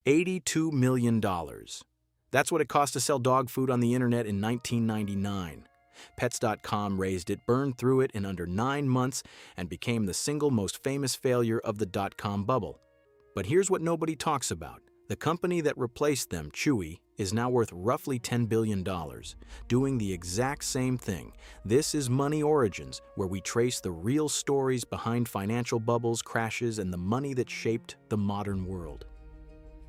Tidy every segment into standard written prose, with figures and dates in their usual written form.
$82 million. That's what it cost to sell dog food on the internet in 1999. Pets.com raised it, burned through it in under 9 months, and became the single most famous failure of the dot-com bubble. But here's what nobody talks about. The company that replaced them, Chewy, is now worth roughly $10 billion, doing the exact same thing. This is Money Origins, where we trace the real stories behind financial bubbles, crashes, and the money that shaped the modern world.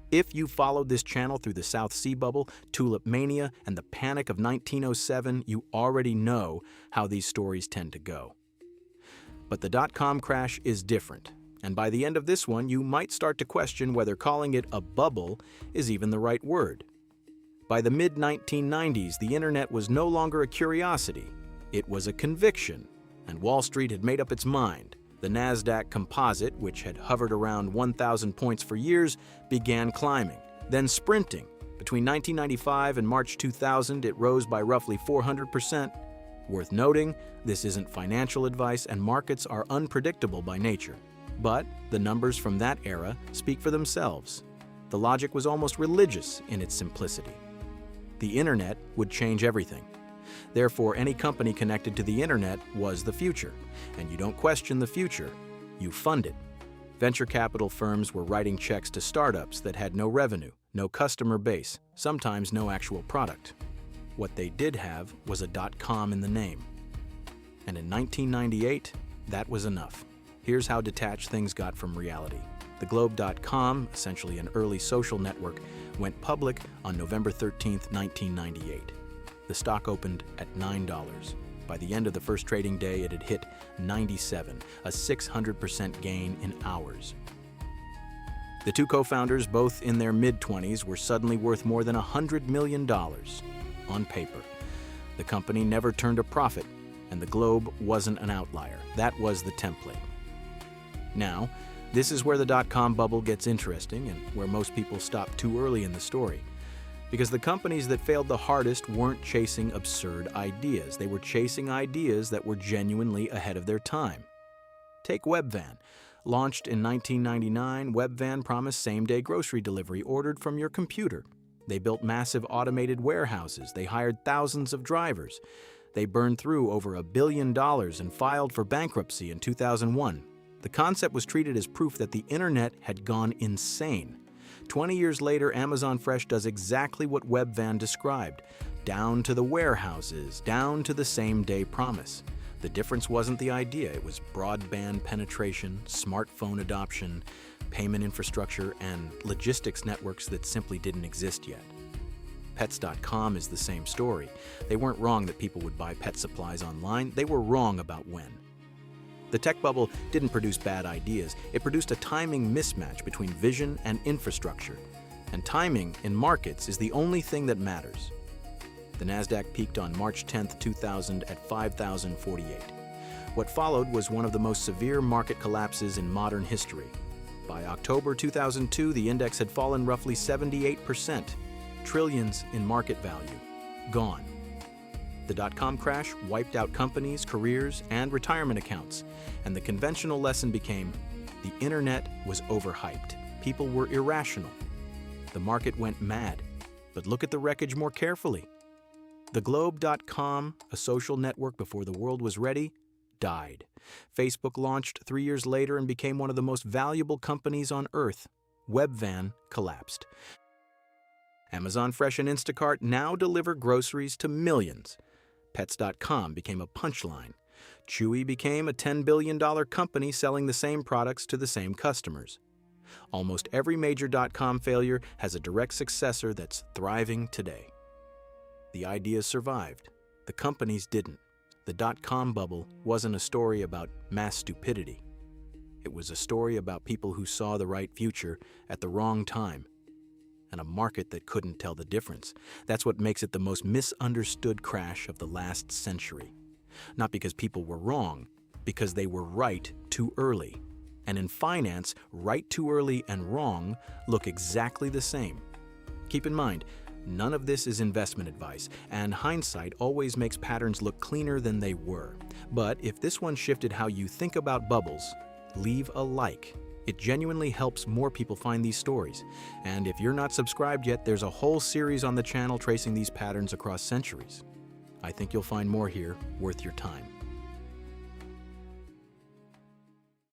If you followed this channel through the South Sea bubble, Tulip Mania, and the Panic of 1907, you already know how these stories tend to go. But the dot-com crash is different. And by the end of this one, you might start to question whether calling it a bubble is even the right word. By the mid-1990s, the internet was no longer a curiosity. It was a conviction, and Wall Street had made up its mind. The NASDAQ composite, which had hovered around 1,000 points for years, began climbing, then sprinting. Between 1995 and March 2000, it rose by roughly 400%. Worth noting, this isn't financial advice, and markets are unpredictable by nature. But the numbers from that era speak for themselves. The logic was almost religious in its simplicity. The internet would change everything. Therefore, any company connected to the internet was the future. And you don't question the future, you fund it. Venture capital firms were writing checks to startups that had no revenue, no customer base, sometimes no actual product. What they did have was a .com in the name. And in 1998, that was enough. Here's how detached things got from reality. The Globe.com, essentially an early social network, went public on November 13, 1998. The stock opened at $9. By the end of the first trading day, it had hit 97, a 600% gain in hours. The two co-founders, both in their mid-20s, were suddenly worth more than $100 million on paper. The company never turned a profit, and the Globe wasn't an outlier. That was the template. Now, this is where the dot-com bubble gets interesting and where most people stop too early in the story. Because the companies that failed the hardest weren't chasing absurd ideas. They were chasing ideas that were genuinely ahead of their time. Take Webvan. Launched in 1999, Webvan promised same-day grocery delivery ordered from your computer. They built massive automated warehouses. They hired thousands of drivers. They burned through over $1 billion and filed for bankruptcy in 2001. The concept was treated as proof that the internet had gone insane. 20 years later, Amazon Fresh does exactly what Webvan described. Down to the warehouses, down to the same-day promise. The difference wasn't the idea, it was broadband penetration, smartphone adoption, payment infrastructure, and logistics networks that simply didn't exist yet. Pets.com is the same story. They weren't wrong that people would buy pet supplies online, they were wrong about when. The tech bubble didn't produce bad ideas, it produced a timing mismatch between vision and infrastructure. And timing in markets is the only thing that matters. The NASDAQ peaked on March 10, 2000 at 5,048. What followed was one of the most severe market collapses in modern history. By October 2002, the index had fallen roughly 78%, trillions in market value, gone. The dot-com crash wiped out companies, careers, and retirement accounts, and the conventional lesson became, the internet was overhyped. People were irrational. The market went mad. But look at the wreckage more carefully. The Globe.com, a social network before the world was ready, died. Facebook launched 3 years later and became one of the most valuable companies on earth. Webvan collapsed. Amazon Fresh and Instacart now deliver groceries to millions. Pets.com became a punchline. Chewy became a $10 billion company selling the same products to the same customers. Almost every major dot-com failure has a direct successor that's thriving today. The ideas survived. The companies didn't. The dot-com bubble wasn't a story about mass stupidity. It was a story about people who saw the right future at the wrong time, and a market that couldn't tell the difference. That's what makes it the most misunderstood crash of the last century. Not because people were wrong, because they were right too early. And in finance, right too early and wrong look exactly the same. Keep in mind, none of this is investment advice, and hindsight always makes patterns look cleaner than they were. But if this one shifted how you think about bubbles, leave a like. It genuinely helps more people find these stories. And if you're not subscribed yet, there's a whole series on the channel tracing these patterns across centuries. I think you'll find more here worth your time.